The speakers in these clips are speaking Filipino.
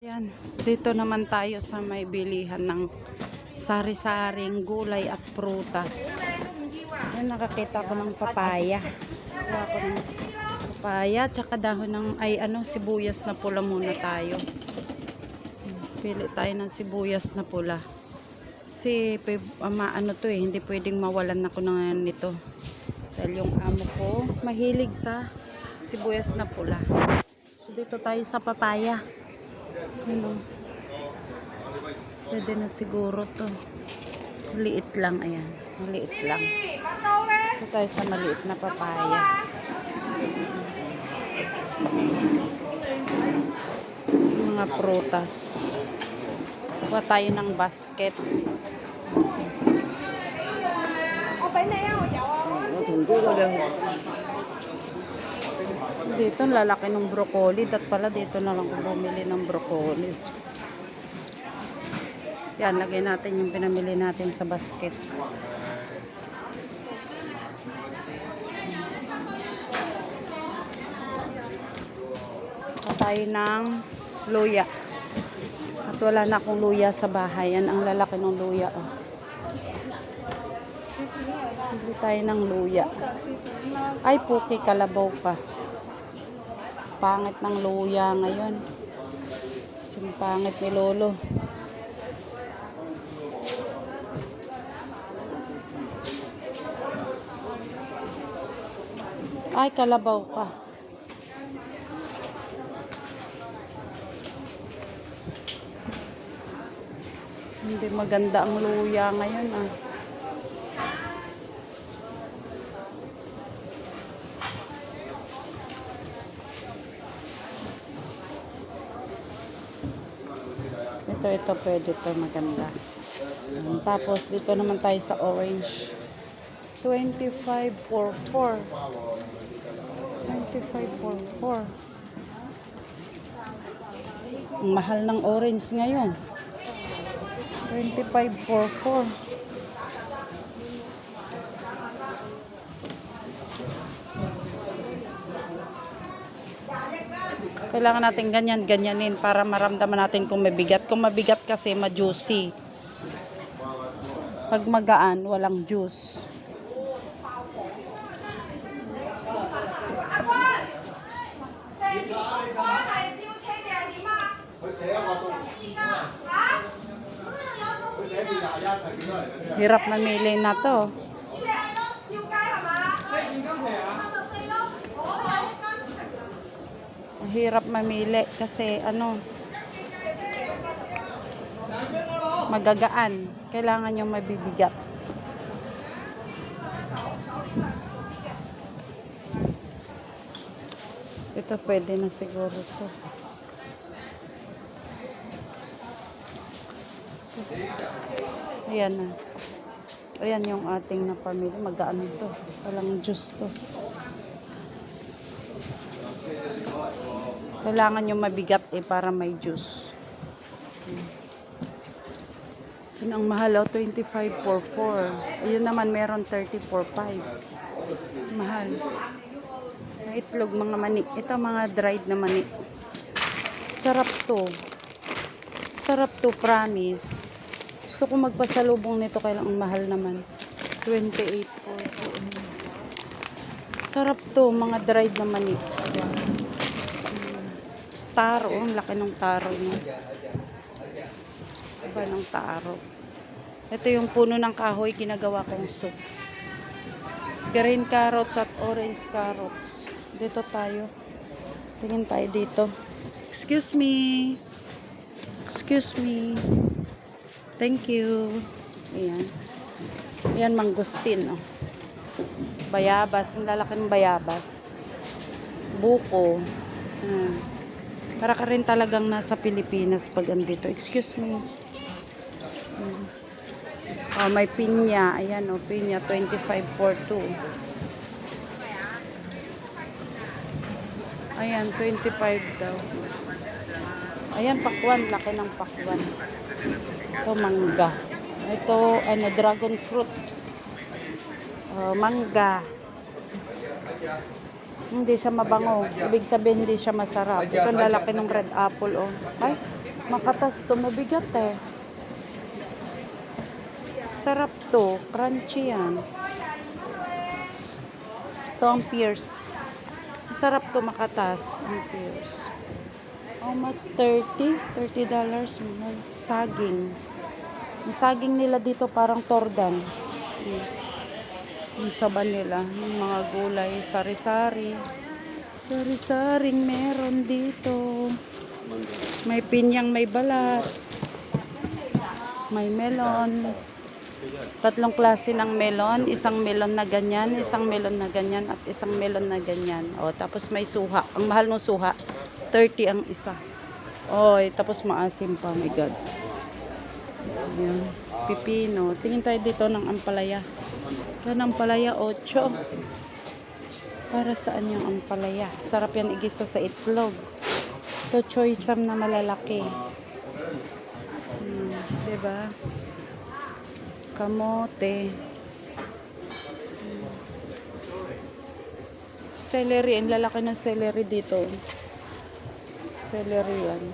Yan, dito naman tayo sa may bilihan ng sari-saring gulay at prutas. Yan, nakakita ko ng papaya. Kuha ko ng papaya, tsaka dahon ng, sibuyas na pula muna tayo. Pili tayo ng sibuyas na pula. Kasi, hindi pwedeng mawalan ako ng nito. Dahil yung amo ko, mahilig sa sibuyas na pula. So, dito tayo sa papaya. Pwede na siguro to. Maliit lang, ayan. Maliit lang. Ito tayo sa maliit na papaya. Mga prutas. Kuha tayo ng basket. Dito, lalaki ng broccoli. Dat pala, dito na lang bumili ng broccoli. Yan, lagay natin yung pinamili natin sa basket. Tayo ng luya. At wala na akong luya sa bahay. Yan, ang lalaki ng luya. Oh. Bili tayo ng luya. Ay, puki, kalabaw pa. Pangit ng luya ngayon. Simpangit ni Lolo. Ay, kalabaw ka. Hindi maganda ang luya ngayon, ah. Ito pwede to, maganda. Tapos dito naman tayo sa orange. 25 for 4. 25 for 4. Ang mahal ng orange ngayon. 25 for 4. Kailangan natin ganyanin para maramdaman natin kung mabigat. Kung mabigat kasi ma-juicy. Pag magaan, walang juice. Hirap mamili na to. Hirap mamili kasi magagaan. Kailangan yung mabibigat. Ito pwede na siguro to. Ayan na. Ayan yung ating napamili. Magaan ito. Walang juice to. Kailangan yung mabigat para may juice. Yun ang mahal, 25 for 4. Ayun naman meron 30 for 5. Mahal. May itlog, mga mani. Ito mga dried na mani. Sarap to. Sarap to, promise. Gusto ko magpasalubong nito, kailang mahal naman. 28 for 4. Sarap to, mga dried na mani. Taro, ang laki ng taro niya. Iba ng taro. Ito yung puno ng kahoy, ginagawa kong soup. Green carrots at orange carrots. Dito tayo. Tingin tayo dito. Excuse me. Excuse me. Thank you. Ayan. Ayan, mangustin. Oh. Bayabas. Ang lalaki ng bayabas. Buko. Para ka rin talagang nasa Pilipinas pag andito. Excuse me. Oh, may pinya. Ayan, pinya. 25 for 2. Ayan, 25 daw. Ayan, pakwan. Laki ng pakwan. Ito, mangga. Ito, dragon fruit. Mangga. Hindi siya mabango. Ibig sabihin, hindi siya masarap. Ito ang lalaki ng red apple, oh. Ay, Makatas to, mabigat eh. Sarap to, crunchy yan. Ito ang Pierce. Masarap to, makatas ang Pierce. How much? $30 mahal. Saging. Yung saging nila dito parang tordan. Yung saban nila, yung mga gulay, sari-sari. Sari-saring meron dito. May pinyang may balat. May melon. 3 klase ng melon. Isang melon na ganyan, isang melon na ganyan, at isang melon na ganyan. O, tapos may suha. Ang mahal ng suha, 30 ang isa. Oy, tapos maasim pa, my God. Ayan. Pipino. Tingin tayo dito ng ampalaya. Yan ampalaya, 8. Para saan yung ampalaya? Sarap yan igisa sa itlog. Ito, choysam na malalaki. Diba? Kamote. Celery. Ang lalaki ng celery dito. Celery yan.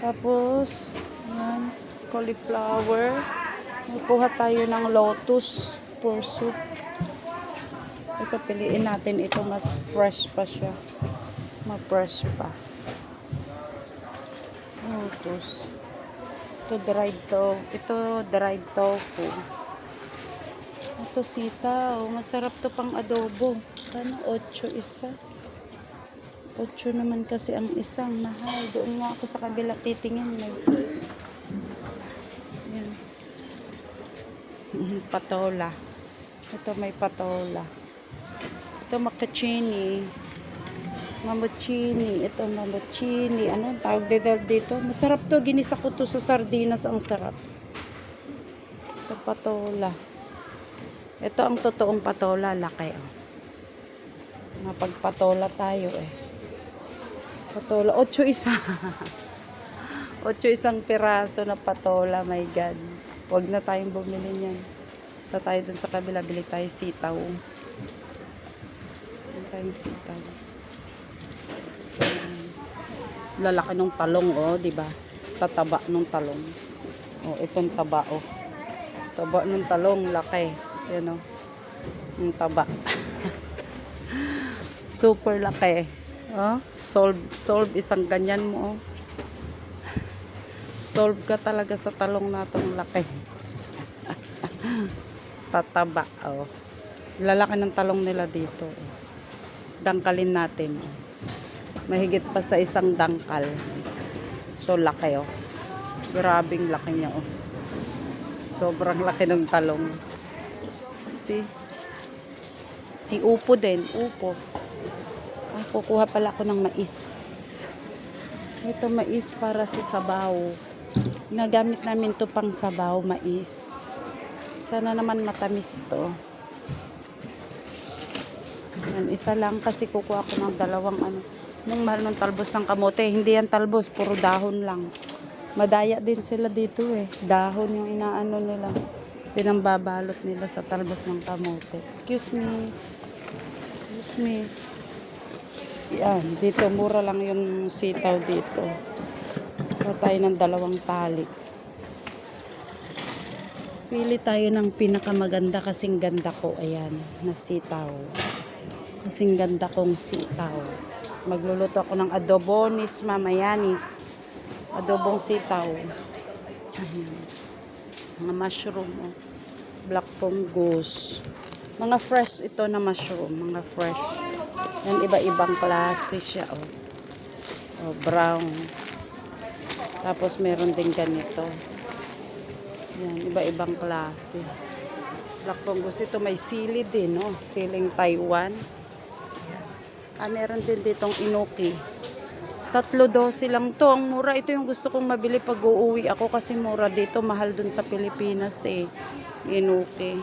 Tapos, yan. Cauliflower. Nakuha tayo ng lotus for soup. Ito, piliin natin. Ito, mas fresh pa siya. Ma-fresh pa. Lotus. Ito, dried tofu. Ito, sitaw. Masarap to pang adobo. Ano, 8 isa. 8 naman kasi ang isang. Mahal. Doon nga ako sa kabila titingin. Yan. Patola. Ito, may patola. Ito, macchini. Mamuchini. Ito, mamuchini. Ano tawag dito? Masarap to. Ginisa ko to sa sardinas. Ang sarap. Ito, patola. Ito ang totoong patola. Laki. Oh. Mapagpatola tayo eh. Patola. 8 isa. 8 isang piraso na patola. My God. Huwag na tayong bumili niyan. Ito tayo dun sa kabila. Bili tayo sitaw. Bili tayo sitaw. Lalaki ng talong, oh, di ba? Tataba ng talong. Oh, itong taba, oh. Taba ng talong, laki. Yan, oh. Yung taba. Super laki. Oh, solve isang ganyan mo, oh. Solve ka talaga sa talong na itong laki. Tataba, oh. Lalaki ng talong nila dito. Dangkalin natin, oh. Mahigit pa sa isang dangkal. So, laki, oh. Grabing laki niya, oh. Sobrang laki ng talong. See? Upo din. Upo. Ah, kukuha pala ako ng mais. Ito, mais para sa sabaw. Nagamit namin to pang sabaw, mais. Sana naman matamis to. Yan, isa lang kasi kukuha ko ng dalawang ano. Nung mahal ng talbos ng kamote, hindi yan talbos, puro dahon lang. Madaya din sila dito eh. Dahon yung inaano nila. Pinambabalot nila sa talbos ng kamote. Excuse me. Excuse me. Yan, dito mura lang yung sitaw dito. Kuha tayo ng 2 tali. Pili tayo ng pinakamaganda kasing ganda ko. Ayan, na sitaw. Kasing ganda kong sitaw. Magluluto ako ng adobonis mamayanis. Adobong sitaw. Ayan. Mga mushroom. Oh. Black fungus. Mga fresh ito na mushroom. Mga fresh. Yan, iba-ibang klase siya. Oh. Oh, brown. Tapos meron din ganito. Yan, iba-ibang klase. Black fungus. Ito may sili din. Oh. Siling Taiwan. Meron din ditong inuki. 3.12 lang to. Ang mura. Ito yung gusto kong mabili pag uuwi ako kasi mura dito. Mahal dun sa Pilipinas eh. Inuki.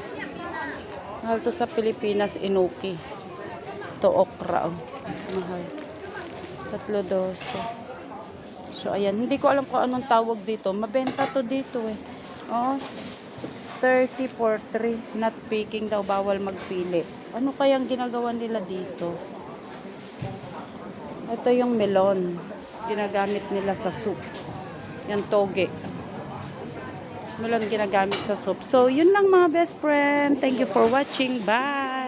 Mahal to sa Pilipinas, inuki. Ito okra. Oh. Mahal. 3.12. So ayan. Hindi ko alam kung anong tawag dito. Mabenta to dito eh. Oh. 30 for 3. Not picking daw. Bawal magpili. Ano kayang ginagawa nila dito? Ito yung melon. Ginagamit nila sa soup. Yan toge. Ano lang ginagamit sa soup. So, yun lang mga best friend. Thank you for watching. Bye!